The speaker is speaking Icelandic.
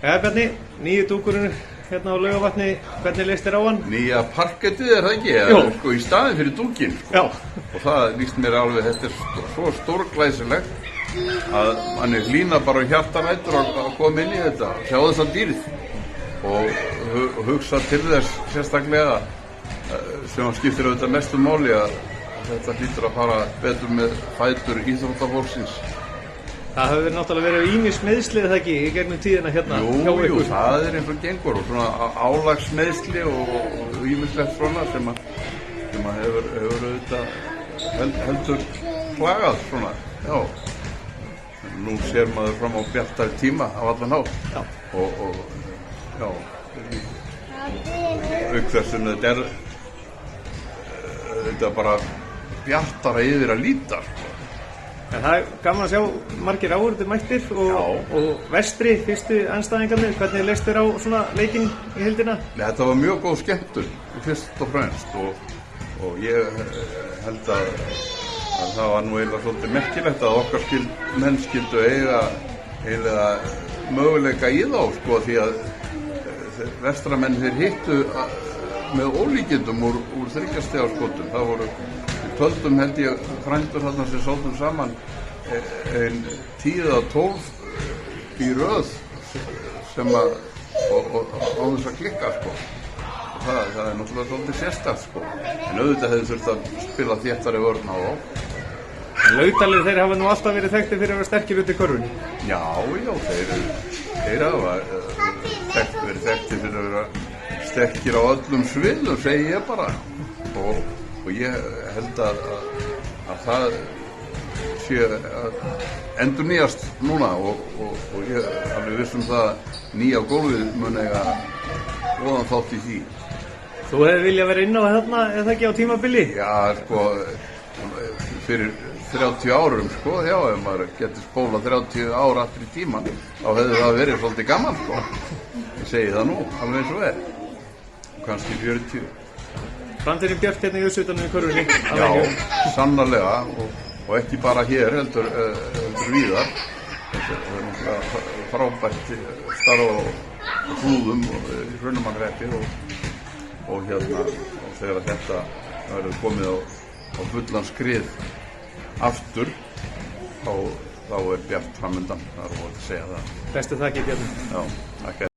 Bjarni, nýju dúkurinn hérna á Laugarvatni, hvernig leist þér á hann? Nýja parkettið það ekki? Eða, sko, í staðin fyrir dúkinn. Sko. Og það líst mér alveg, þetta svo stórglæsilegt að manni hlýna bara hjartanættur að koma inn í þetta, sjá þessa dýrð og hugsa til þess sérstaklega sem skiptir auðvitað mestu máli að þetta hlýtur að fara betur með fætur íþróttafólksins. Það hefur náttúrulega verið ýmis meiðsli eða ekki í gegnum tíðina hérna hjá ykkur? Jú, það eins og gengur og svona álagsmeiðsli og ýmislegt svona sem hefur auðvitað heldur plagað svona, já. Nú sér maður fram á bjartari tíma á allan hátt og já, auk þess að þetta bara bjartara yfir að líta. En það er gaman að sjá margir áhorfendur mættir og Vestri, fyrstu andstæðingarnir, hvernig leist þér á svona leikinn í heildina? Þetta var mjög góð skemmtun, fyrst og fremst og ég held að það var nú eiginlega svolítið merkilegt að okkar menn skyldu eiga möguleika í þá, sko, því að vestramenn þeir hittu með ólíkindum úr 3 stiga skotum. Það voru töldum held ég frændur þarna sem sóttum saman 10 eða 12 í röð sem að og á þess að klikka, sko. Það er náttúrulega svolítið sérstakt, sko. En auðvitað hefði þurft að spila þéttari vörn á þá. Laugdalið, þeir hafa nú alltaf verið þekktir fyrir að vera sterkir út í körfunni. Já, þeir hafa verið þekktir fyrir að vera sterkir á öllum sviðum, segi ég bara. Og ég held að það sé að endurnýjast núna og ég alveg viss það nýja gólfið mun eiga góðan þátt í því. Þú hefði viljað vera inn á þarna eða ekki á tímabili? Já, sko, fyrir 30 árum, sko, já, ef maður getur spólað 30 ár aftur í tíman, þá hefði það verið svolítið gaman, sko. Ég segi það nú, alveg eins og kannski 40. Framtíðin björt hérna í Össutanum í körfunni? Já, sannarlega og ekki bara hér, heldur víðar. Þetta er náttúrulega frábært starf á Flúðum og í Hraunamannahreppi og þegar þetta verður komið á fullan skrið aftur þá er bjart framundan, það er óhætt að segja það. Bestu þakkir, Bjarni. Já, takk.